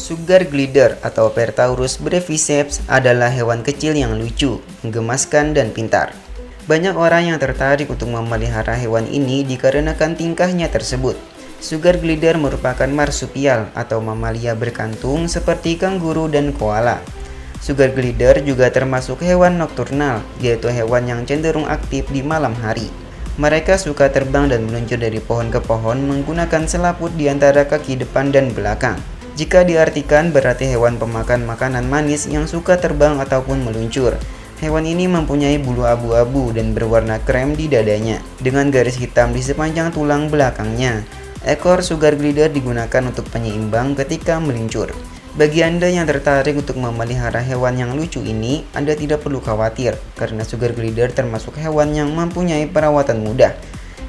Sugar glider atau Pertaurus breviceps adalah hewan kecil yang lucu, menggemaskan, dan pintar. Banyak orang yang tertarik untuk memelihara hewan ini dikarenakan tingkahnya tersebut. Sugar glider merupakan marsupial atau mamalia berkantung seperti kanguru dan koala. Sugar glider juga termasuk hewan nokturnal, yaitu hewan yang cenderung aktif di malam hari. Mereka suka terbang dan meluncur dari pohon ke pohon menggunakan selaput di antara kaki depan dan belakang. Jika diartikan, berarti hewan pemakan makanan manis yang suka terbang ataupun meluncur. Hewan ini mempunyai bulu abu-abu dan berwarna krem di dadanya, dengan garis hitam di sepanjang tulang belakangnya. Ekor sugar glider digunakan untuk penyeimbang ketika meluncur. Bagi Anda yang tertarik untuk memelihara hewan yang lucu ini, Anda tidak perlu khawatir, karena sugar glider termasuk hewan yang mempunyai perawatan mudah.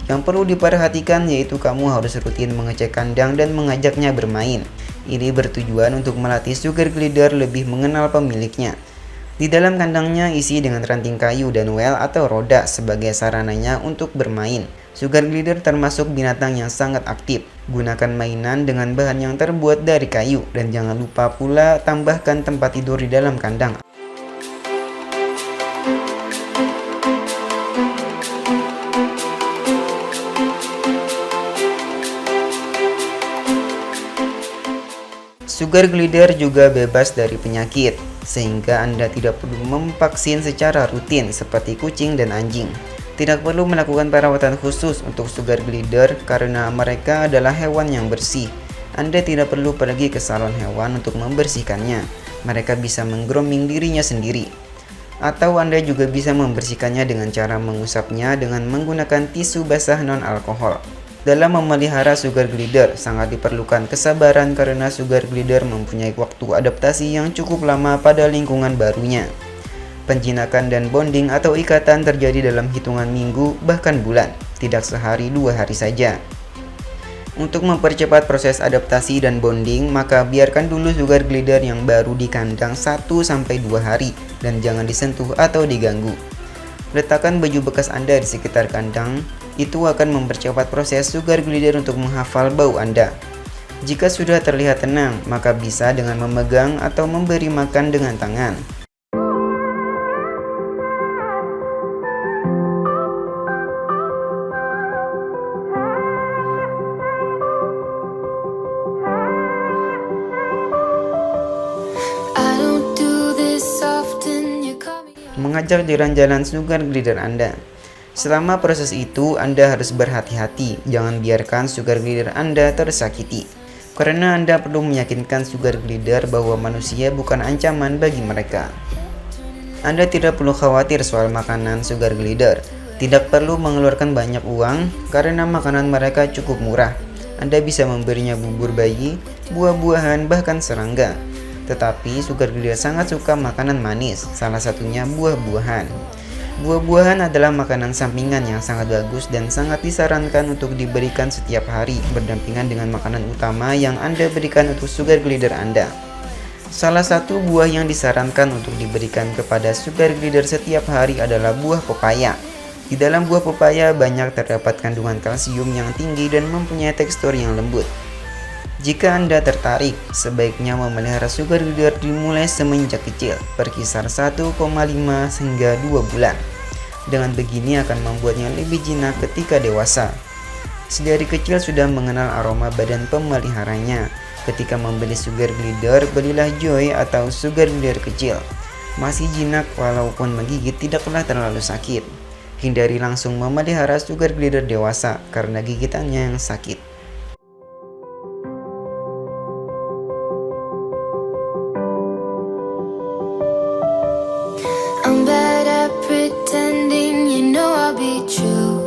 Yang perlu diperhatikan yaitu kamu harus rutin mengecek kandang dan mengajaknya bermain. Ini bertujuan untuk melatih sugar glider lebih mengenal pemiliknya. Di dalam kandangnya isi dengan ranting kayu dan well atau roda sebagai sarananya untuk bermain. Sugar glider termasuk binatang yang sangat aktif. Gunakan mainan dengan bahan yang terbuat dari kayu dan jangan lupa pula tambahkan tempat tidur di dalam kandang. Sugar glider juga bebas dari penyakit, sehingga Anda tidak perlu memvaksin secara rutin seperti kucing dan anjing. Tidak perlu melakukan perawatan khusus untuk sugar glider karena mereka adalah hewan yang bersih. Anda tidak perlu pergi ke salon hewan untuk membersihkannya. Mereka bisa menggrooming dirinya sendiri. Atau Anda juga bisa membersihkannya dengan cara mengusapnya dengan menggunakan tisu basah non-alkohol. Dalam memelihara sugar glider, sangat diperlukan kesabaran karena sugar glider mempunyai waktu adaptasi yang cukup lama pada lingkungan barunya. Penjinakan dan bonding atau ikatan terjadi dalam hitungan minggu bahkan bulan, tidak sehari dua hari saja. Untuk mempercepat proses adaptasi dan bonding, maka biarkan dulu sugar glider yang baru di kandang 1-2 hari dan jangan disentuh atau diganggu. Letakkan baju bekas Anda di sekitar kandang. Itu akan mempercepat proses sugar glider untuk menghafal bau Anda. Jika sudah terlihat tenang, maka bisa dengan memegang atau memberi makan dengan tangan. Mengajak jalan-jalan sugar glider Anda. Selama proses itu, Anda harus berhati-hati, jangan biarkan sugar glider Anda tersakiti. Karena Anda perlu meyakinkan sugar glider bahwa manusia bukan ancaman bagi mereka. Anda tidak perlu khawatir soal makanan sugar glider. Tidak perlu mengeluarkan banyak uang, karena makanan mereka cukup murah. Anda bisa memberinya bubur bayi, buah-buahan, bahkan serangga. Tetapi sugar glider sangat suka makanan manis, salah satunya buah-buahan. Buah-buahan adalah makanan sampingan yang sangat bagus dan sangat disarankan untuk diberikan setiap hari berdampingan dengan makanan utama yang Anda berikan untuk sugar glider Anda. Salah satu buah yang disarankan untuk diberikan kepada sugar glider setiap hari adalah buah pepaya. Di dalam buah pepaya banyak terdapat kandungan kalsium yang tinggi dan mempunyai tekstur yang lembut. Jika Anda tertarik, sebaiknya memelihara sugar glider dimulai semenjak kecil, berkisar 1,5 hingga 2 bulan. Dengan begini akan membuatnya lebih jinak ketika dewasa. Sedari kecil sudah mengenal aroma badan pemeliharanya. Ketika membeli sugar glider, belilah Joy atau sugar glider kecil. Masih jinak walaupun menggigit tidaklah terlalu sakit. Hindari langsung memelihara sugar glider dewasa karena gigitannya yang sakit. I'm bad at pretending, you know I'll be true.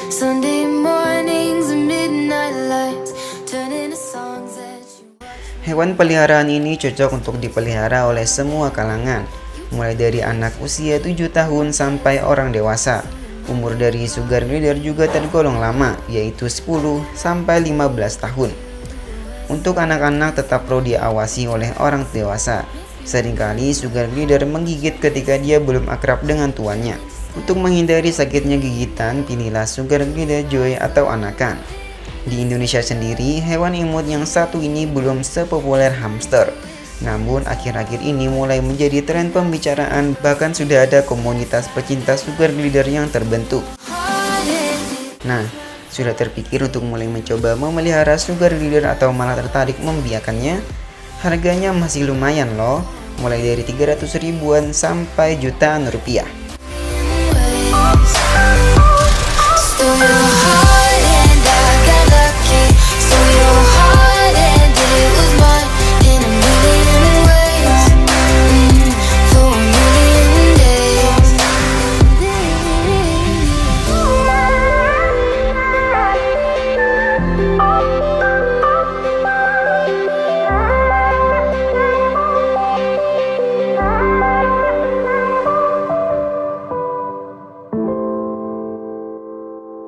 Sunday mornings and midnight lights turn into songs that you... Hewan peliharaan ini cocok untuk dipelihara oleh semua kalangan, mulai dari anak usia 7 tahun sampai orang dewasa. Umur dari sugar glider juga tergolong lama, yaitu 10 sampai 15 tahun. Untuk anak-anak tetap perlu diawasi oleh orang dewasa. Seringkali sugar glider menggigit ketika dia belum akrab dengan tuannya. Untuk menghindari sakitnya gigitan, pilihlah sugar glider Joy atau anakan. Di Indonesia sendiri, hewan imut yang satu ini belum sepopuler hamster. Namun akhir-akhir ini mulai menjadi tren pembicaraan, bahkan sudah ada komunitas pecinta sugar glider yang terbentuk. Nah, sudah terpikir untuk mulai mencoba memelihara sugar glider atau malah tertarik membiakannya? Harganya masih lumayan loh, mulai dari 300 ribuan sampai jutaan rupiah. Still your heart